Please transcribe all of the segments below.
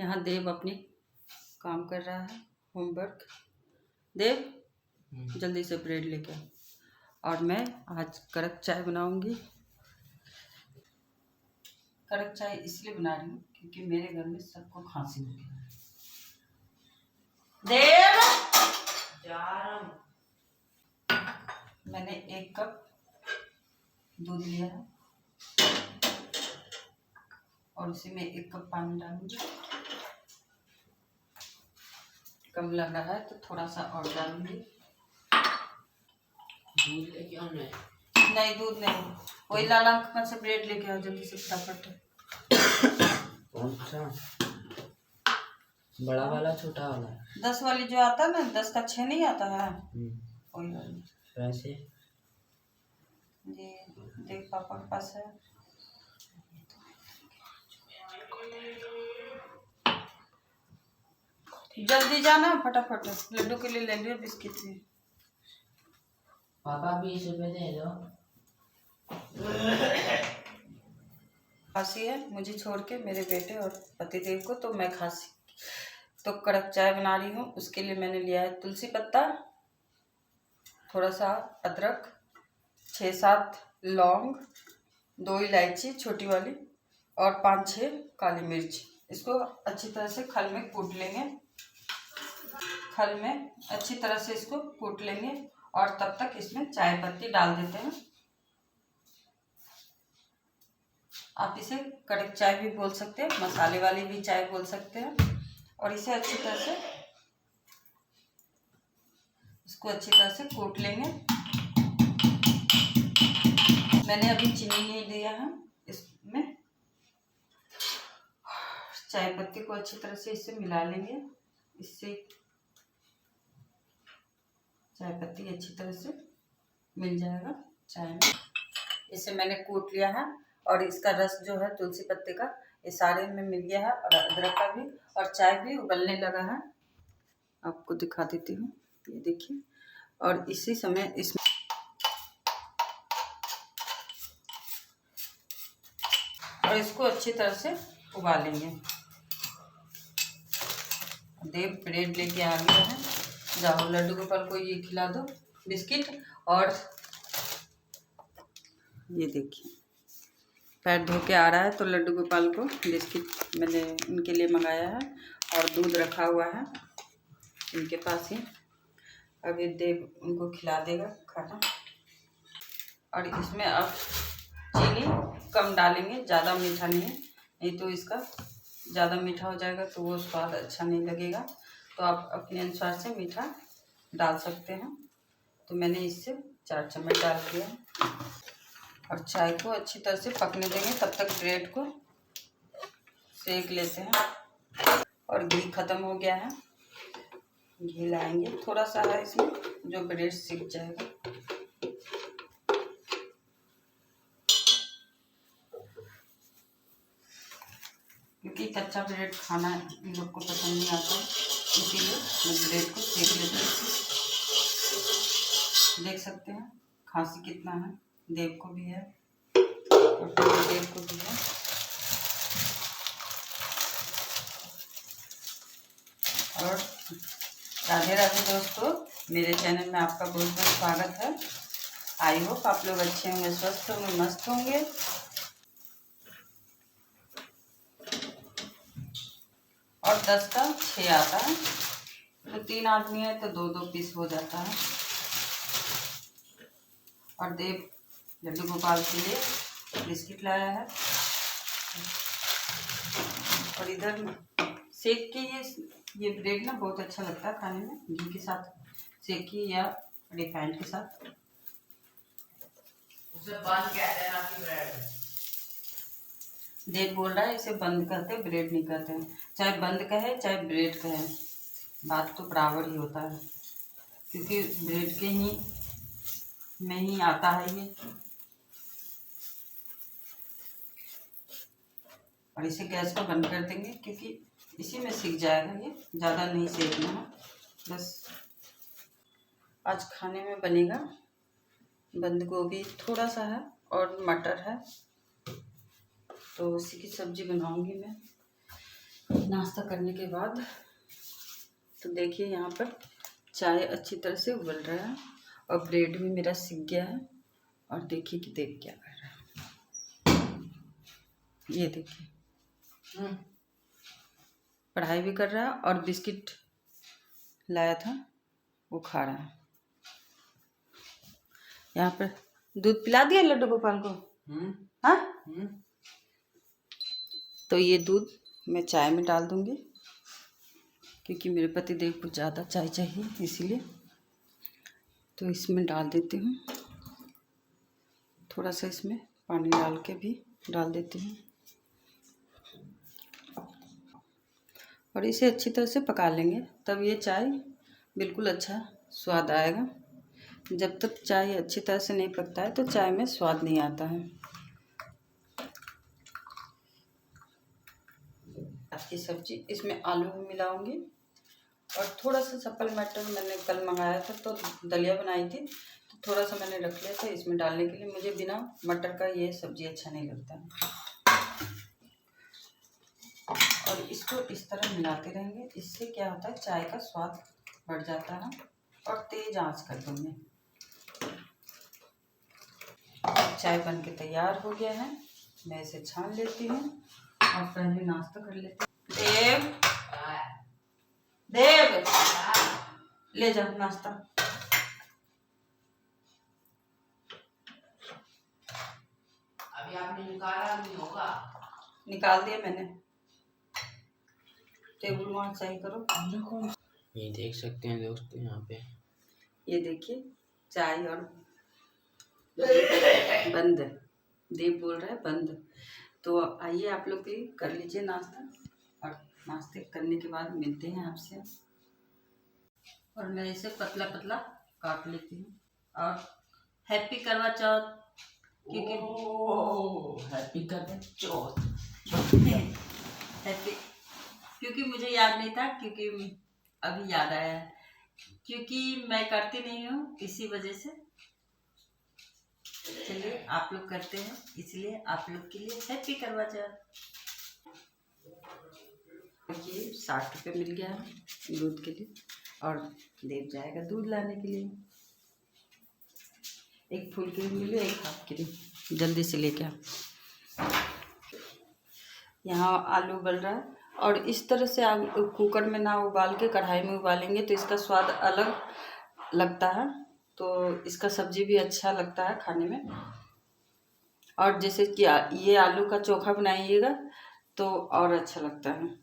यहाँ देव अपनी काम कर रहा है, होमवर्क। देव जल्दी से ब्रेड लेके आ। और मैं आज कड़क चाय बनाऊंगी। कड़क चाय इसलिए बना रही हूँ क्योंकि मेरे घर में सबको खांसी हो गया है। देव मैंने 1 कप दूध लिया है और उसी में 1 कप पानी डालूंगी। कम लग रहा है तो थोड़ा सा और डालूंगी। दूध लेके आना है? नहीं दूध नहीं, वही लाल अंकल से ब्रेड लेके आओ जल्दी से फटाफट। कौन सा? बड़ा वाला छोटा वाला? 10 वाली जो आता है ना, 10 का 6 नहीं आता है वही वाली। वैसे ये देख पापा के पास है। जल्दी जाना फटाफट, लड्डू के लिए ले लियो बिस्किट भी। पापा 20 रुपए दे दो। खांसी है मुझे छोड़ के मेरे बेटे और पतिदेव को, तो मैं खांसी तो कड़क चाय बना रही हूँ। उसके लिए मैंने लिया है तुलसी पत्ता, थोड़ा सा अदरक, 6-7 लौंग, 2 इलायची छोटी वाली और 5-6 काली मिर्च। इसको अच्छी तरह से खल में कूट लेंगे। खल में अच्छी तरह से इसको कूट लेंगे और तब तक इसमें चाय पत्ती डाल देते हैं। आप इसे कड़क चाय भी बोल सकते हैं, मसाले वाली भी चाय बोल सकते हैं। और इसे अच्छी तरह से कूट लेंगे। मैंने अभी चीनी नहीं दिया है इसमें। चाय पत्ती को अच्छी तरह से इससे मिला लेंगे। इससे चाय पत्ती अच्छी तरह से मिल जाएगा चाय में। इसे मैंने कूट लिया है और इसका रस जो है तुलसी पत्ते का ये सारे में मिल गया है और अदरक का भी, और चाय भी उबलने लगा है। आपको दिखा देती हूँ, ये देखिए। और इसी समय इसमें और इसको अच्छी तरह से उबालेंगे। देव ब्रेड लेके आ गया है, जाओ लड्डू गोपाल को ये खिला दो बिस्किट। और ये देखिए पैर धो के आ रहा है, तो लड्डू गोपाल को बिस्किट मैंने इनके लिए मंगाया है और दूध रखा हुआ है इनके पास ही। अभी देव उनको खिला देगा खाना। और इसमें अब चीनी कम डालेंगे, ज़्यादा मीठा नहीं है, नहीं तो इसका ज़्यादा मीठा हो जाएगा तो वो स्वाद अच्छा नहीं लगेगा। तो आप अपने अनुसार से मीठा डाल सकते हैं। तो मैंने इससे 4 चम्मच डाल दिया और चाय को अच्छी तरह से पकने देंगे। तब तक ब्रेड को सेक लेते हैं। और घी खत्म हो गया है, घी लाएंगे थोड़ा सा है इसमें जो ब्रेड सिक जाएगा। क्योंकि कच्चा ब्रेड खाना इन लोग को पसंद नहीं आता, इसीलिए मैं ब्रेड को सेक लेती हूँ। देख सकते हैं खांसी कितना है, देव को भी है और देव को भी है। और राधे राधे दोस्तों, मेरे चैनल में आपका बहुत बहुत स्वागत है। आई होप आप लोग अच्छे होंगे, स्वस्थ होंगे, मस्त होंगे। और 10 का 6 आता है, तो 3 आदमी है तो 2-2 पीस हो जाता है। और देव लड्डू गोपाल के लिए बिस्किट लाया है। और इधर सेक के ये ब्रेड ना बहुत अच्छा लगता है खाने में, घी के साथ सेकी या रिफाइंड के साथ। उसे बंद कहते हैं आपकी ब्रेड। देव बोल रहा है इसे बंद कहते हैं, ब्रेड नहीं कहते हैं। चाहे बंद कहे चाहे ब्रेड कहे, बात तो बराबर ही होता है, क्योंकि ब्रेड के ही में ही आता है ये। और इसे गैस को बंद कर देंगे क्योंकि इसी में सीख जाएगा, ये ज़्यादा नहीं सेकना है बस। आज खाने में बनेगा बंद गोभी थोड़ा सा है और मटर है, तो उसी की सब्जी बनाऊंगी मैं। नाश्ता करने के बाद तो देखिए यहाँ पर चाय अच्छी तरह से उबल रहा है और ब्रेड भी मेरा सिक गया है। और देखिए कि देव क्या कर रहा है, ये देखिए पढ़ाई भी कर रहा है और बिस्किट लाया था वो खा रहा है। यहाँ पर दूध पिला दिया लड्डू गोपाल को। हाँ तो ये दूध मैं चाय में डाल दूंगी क्योंकि मेरे पति देव को ज़्यादा चाय चाहिए, इसीलिए तो इसमें डाल देती हूँ। थोड़ा सा इसमें पानी डाल के भी डाल देती हूँ और इसे अच्छी तरह से पका लेंगे, तब ये चाय बिल्कुल अच्छा स्वाद आएगा। जब तक चाय अच्छी तरह से नहीं पकता है तो चाय में स्वाद नहीं आता है। आज की सब्जी इसमें आलू भी मिलाऊंगी और थोड़ा सा सप्पल मटर मैंने कल मंगाया था तो दलिया बनाई थी, तो थोड़ा सा मैंने रख लिया था इसमें डालने के लिए। मुझे बिना मटर का ये सब्जी अच्छा नहीं लगता है। और इसको इस तरह मिलाते रहेंगे, इससे क्या होता है चाय का स्वाद बढ़ जाता है। और तेज आंच कर दूँगी। चाय बन के तैयार हो गया है, मैं इसे छान लेती हूँ और पहले नाश्ता कर लेती हूँ। देव देव ले जाओ नाश्ता। अभी आपने निकाला नहीं होगा। निकाल दिया मैंने, टेबल वहाँ सही करो। ये देख सकते हैं दोस्तों यहाँ पे, ये देखिए चाय और बंद, देव बोल रहा है बंद। तो आइए आप लोग भी कर लीजिए नाश्ता और नाश्ते करने के बाद मिलते हैं आपसे। और मैं इसे पतला पतला काट लेती हूँ। और हैप्पी करवा चौथ, क्योंकि हैप्पी करवा चौथ हैप्पी, क्योंकि मुझे याद नहीं था, क्योंकि अभी याद आया है, क्योंकि मैं करती नहीं हूँ इसी वजह से। चलिए आप लोग करते हैं इसलिए आप लोग के लिए हैप्पी करवा चौथ। ये 60 रुपये मिल गया है दूध के लिए और देव जाएगा दूध लाने के लिए। एक फुल क्रीम मिली, एक हाफ क्रीम, जल्दी से लेके आ। यहाँ आलू उबल रहा है और इस तरह से आप कुकर में ना उबाल के कढ़ाई में उबालेंगे तो इसका स्वाद अलग लगता है, तो इसका सब्जी भी अच्छा लगता है खाने में। और जैसे कि ये आलू का चोखा बनाइएगा तो और अच्छा लगता है।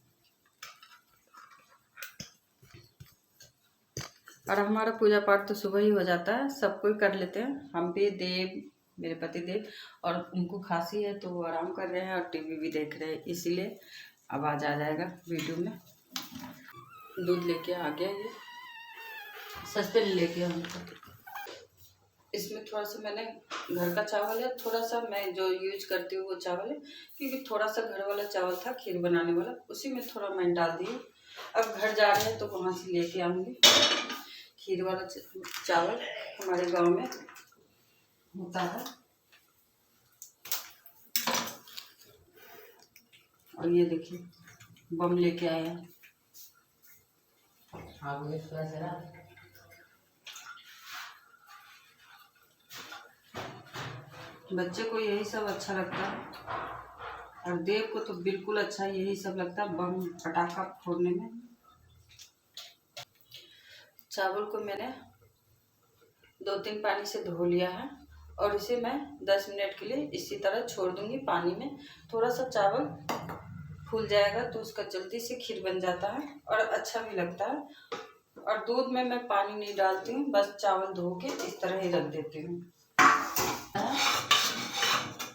और हमारा पूजा पाठ तो सुबह ही हो जाता है, सब कोई कर लेते हैं, हम भी, देव, मेरे पति देव, और उनको खांसी है तो वो आराम कर रहे हैं और टीवी भी देख रहे हैं, इसीलिए आवाज़ आ जाएगा वीडियो में। दूध लेके आ गया, ये सस्ते लेके हमको। इसमें थोड़ा सा मैंने घर का चावल है, थोड़ा सा मैं जो यूज करती हूँ वो चावल है, क्योंकि थोड़ा सा घर वाला चावल था खीर बनाने वाला, उसी में थोड़ा मैं डाल दी। अब घर जा रहे हैं तो वहाँ से लेके आऊँगी। खीर वाला चावल हमारे गांव में होता है। और ये देखिए बम लेके आए हैं। बच्चे को यही सब अच्छा लगता है और देव को तो बिल्कुल अच्छा यही सब लगता है, बम पटाखा फोड़ने में। चावल को मैंने 2-3 पानी से धो लिया है और इसे मैं 10 मिनट के लिए इसी तरह छोड़ दूंगी पानी में। थोड़ा सा चावल फूल जाएगा तो उसका जल्दी से खीर बन जाता है और अच्छा भी लगता है। और दूध में मैं पानी नहीं डालती हूँ, बस चावल धो के इस तरह ही रख देती हूँ।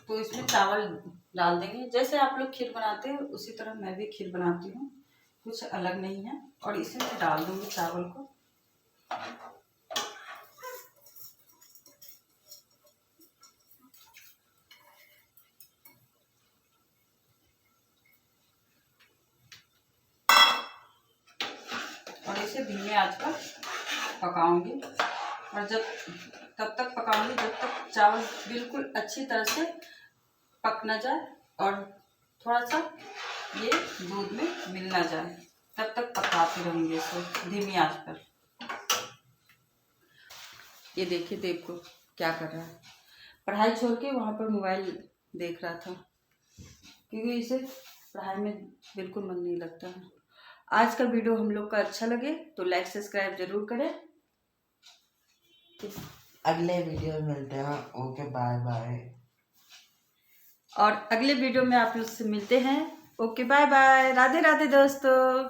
तो इसमें चावल डाल देंगे, जैसे आप लोग खीर बनाते हैं उसी तरह मैं भी खीर बनाती हूँ, कुछ अलग नहीं है। और इसमें डाल दूंगी चावल को। और इसे धीमे आंच पर पकाऊंगी और तब तक पकाऊंगी जब तक चावल बिल्कुल अच्छी तरह से पक ना जाए और थोड़ा सा ये दूध में मिल ना जाए, तब तक पकाते रहेंगे इसे धीमी आंच पर। ये देखिए देव को क्या कर रहा है, पढ़ाई छोड़ के वहाँ पर मोबाइल देख रहा था, क्योंकि इसे पढ़ाई में बिल्कुल मन नहीं लगता है। आज का वीडियो हम लोग का अच्छा लगे तो लाइक सब्सक्राइब जरूर करें। अगले वीडियो में मिलते हैं। Okay bye bye. और अगले वीडियो में आप लोग से मिलते हैं। Okay bye bye, Radhe Radhe दोस्तों।